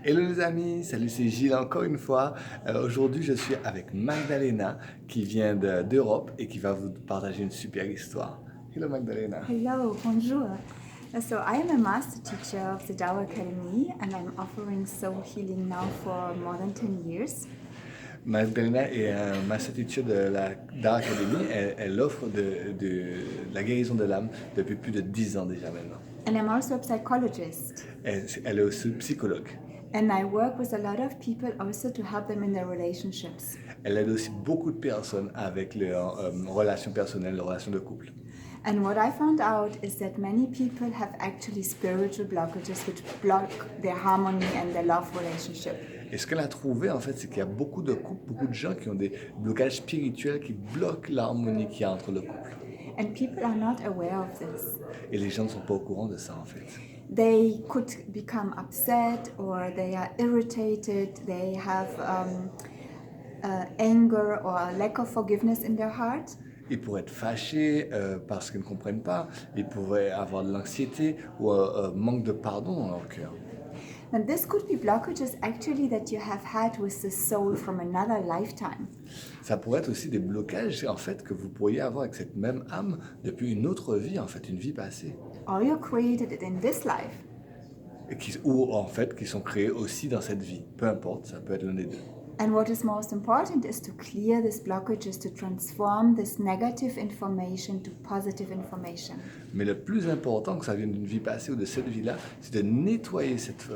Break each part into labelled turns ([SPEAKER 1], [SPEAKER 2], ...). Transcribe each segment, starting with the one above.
[SPEAKER 1] Hello les amis, salut, c'est Gilles encore une fois. Aujourd'hui je suis avec Magdalena qui vient d'Europe et qui va vous partager une super histoire. Hello Magdalena.
[SPEAKER 2] Hello, bonjour. So I am a master teacher of the Tao Academy and I'm offering soul healing now for more than 10 years.
[SPEAKER 1] Magdalena est un master teacher de la Dara Academy. Elle offre de la guérison de l'âme depuis plus de 10 ans déjà maintenant.
[SPEAKER 2] And I'm also a psychologist.
[SPEAKER 1] Elle est aussi psychologue.
[SPEAKER 2] And I work with a lot of people also to help them in their relationships.
[SPEAKER 1] Elle aide aussi beaucoup de personnes avec leurs relations personnelles, leurs relations de couple.
[SPEAKER 2] And what I found out is that many people have actually spiritual blockages which block their harmony and their love relationship.
[SPEAKER 1] Et ce qu'elle a trouvé, en fait, c'est qu'il y a beaucoup de couples, beaucoup de gens qui ont des blocages spirituels qui bloquent l'harmonie qu'il y a entre le couple.
[SPEAKER 2] And people are not aware of this.
[SPEAKER 1] Et les gens ne sont pas au courant de ça, en fait.
[SPEAKER 2] They could become upset or they are irritated, they have anger or a lack of forgiveness in their heart.
[SPEAKER 1] Ils pourraient être fâchés parce qu'ils ne comprennent pas, ils pourraient avoir de l'anxiété ou un manque de pardon dans leur cœur.
[SPEAKER 2] And this could be blockages actually that you have had with the soul from another lifetime.
[SPEAKER 1] Ça pourrait être aussi des blocages, en fait, que vous pourriez avoir avec cette même âme depuis une autre vie, en fait, une vie passée.
[SPEAKER 2] Or you created it in this life.
[SPEAKER 1] Ou, en fait, qui sont créés aussi dans cette vie. Peu importe, ça peut être l'un des deux.
[SPEAKER 2] And what is most important is to clear these blockages, to transform this negative information to positive information.
[SPEAKER 1] Mais le plus important, que ça vienne d'une vie passée ou de cette vie-là, c'est de nettoyer cette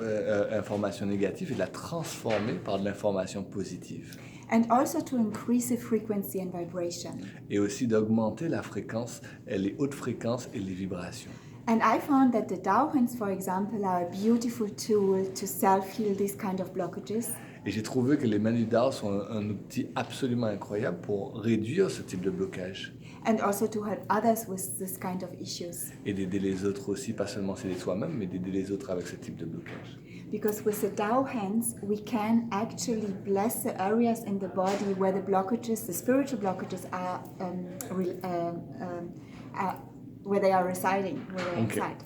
[SPEAKER 1] information négative et de la transformer par de l'information positive.
[SPEAKER 2] And also to increase the frequency and vibration.
[SPEAKER 1] Et aussi d'augmenter la fréquence, les hautes fréquences et les vibrations.
[SPEAKER 2] And I found that the Tao hands, for example, are a beautiful tool to self-heal these kind of blockages.
[SPEAKER 1] Et j'ai trouvé que les manudars sont un outil absolument incroyable pour réduire ce type de blocage.
[SPEAKER 2] And also to help others with this kind of issues.
[SPEAKER 1] Et d'aider les autres aussi, pas seulement s'aider soi-même, mais d'aider les autres avec ce type de blocage.
[SPEAKER 2] Because with the Tao hands, we can actually bless the areas in the body where the blockages, the spiritual blockages are, where they are residing, where they are inside.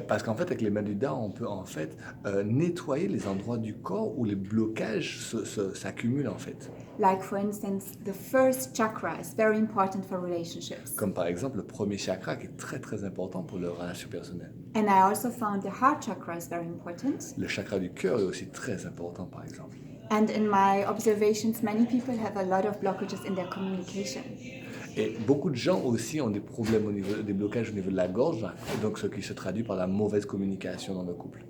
[SPEAKER 1] Parce qu'en fait, avec les manudars, on peut en fait nettoyer les endroits du corps où les blocages s'accumulent en fait.
[SPEAKER 2] Like for instance, the first chakra is very important for relationships.
[SPEAKER 1] Comme par exemple le premier chakra qui est très très important pour les relations personnelles.
[SPEAKER 2] And I also found the heart chakra is very important.
[SPEAKER 1] Le chakra du cœur est aussi très important par exemple.
[SPEAKER 2] And in my observations, many people have a lot of blockages in their communication.
[SPEAKER 1] Et beaucoup de gens aussi ont des problèmes au niveau, des blocages au niveau de la gorge, donc ce qui se traduit par la mauvaise communication dans le couple.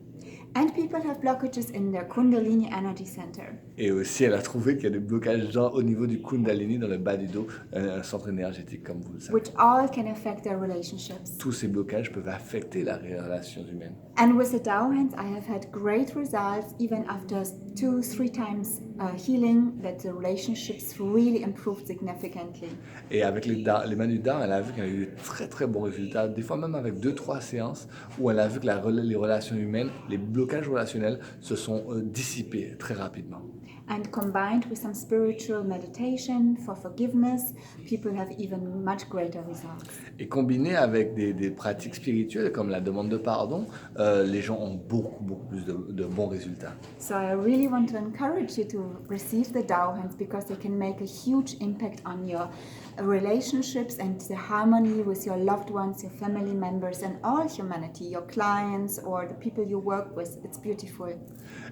[SPEAKER 2] And people have blockages in their Kundalini energy center.
[SPEAKER 1] Et aussi, elle a trouvé qu'il y a des blocages au niveau du Kundalini, dans le bas du dos, un centre énergétique comme vous le savez.
[SPEAKER 2] Which all can affect their relationships.
[SPEAKER 1] Tous ces blocages peuvent affecter les relations humaines.
[SPEAKER 2] And with the Tao hands, I have had great results even after 2-3 times healing, that the relationships really improved significantly.
[SPEAKER 1] Et avec les manudars, elle a vu qu'elle a eu de très très bons résultats, des fois même avec 2-3 séances, où elle a vu que les relations humaines, les blocages relationnels se sont dissipés très rapidement.
[SPEAKER 2] And combined with some spiritual meditation for forgiveness, people have even much greater results.
[SPEAKER 1] Et combiné avec des pratiques spirituelles comme la demande de pardon, les gens ont beaucoup plus de bons résultats.
[SPEAKER 2] So I really want to encourage you to receive the Tao hands because they can make a huge impact on your relationships and the harmony with your loved ones, your family members and all humanity, your clients or the people you work with. It's beautiful.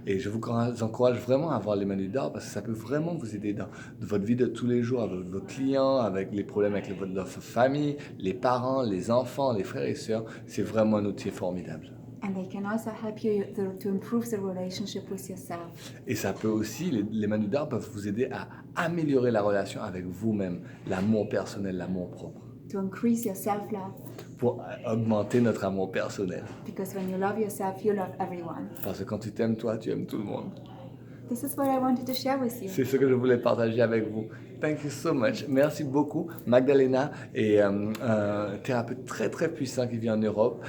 [SPEAKER 1] Et je vous encourage vraiment à avoir les manudars parce que ça peut vraiment vous aider dans votre vie de tous les jours, avec vos clients, avec les problèmes avec votre famille, les parents, les enfants, les frères et sœurs. C'est vraiment un outil formidable.
[SPEAKER 2] And they can also help you to improve the relationship with yourself.
[SPEAKER 1] Et ça peut aussi, les manudars peuvent vous aider à améliorer la relation avec vous-même, l'amour personnel, l'amour propre.
[SPEAKER 2] To increase your self-love.
[SPEAKER 1] Pour augmenter notre amour personnel.
[SPEAKER 2] Because when you love yourself, you love everyone.
[SPEAKER 1] Parce que quand tu t'aimes toi, tu aimes tout le monde.
[SPEAKER 2] This is what I wanted to share with you.
[SPEAKER 1] C'est ce que je voulais partager avec vous. Thank you so much. Merci beaucoup. Magdalena est un thérapeute très très puissant qui vit en Europe.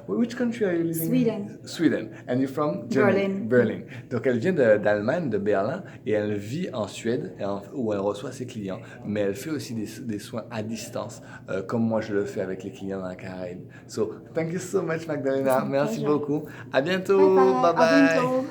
[SPEAKER 1] Which country are you living
[SPEAKER 2] Sweden.
[SPEAKER 1] in? Sweden. And you're from Germany? Berlin. Donc elle vient d'Allemagne, de Berlin, et elle vit en Suède où elle reçoit ses clients. Mais elle fait aussi des soins à distance, comme moi je le fais avec les clients dans la Caraïbe. So thank you so much Magdalena. Merci beaucoup. À bientôt.
[SPEAKER 2] Bye bye.
[SPEAKER 1] Bye bye.
[SPEAKER 2] À bientôt.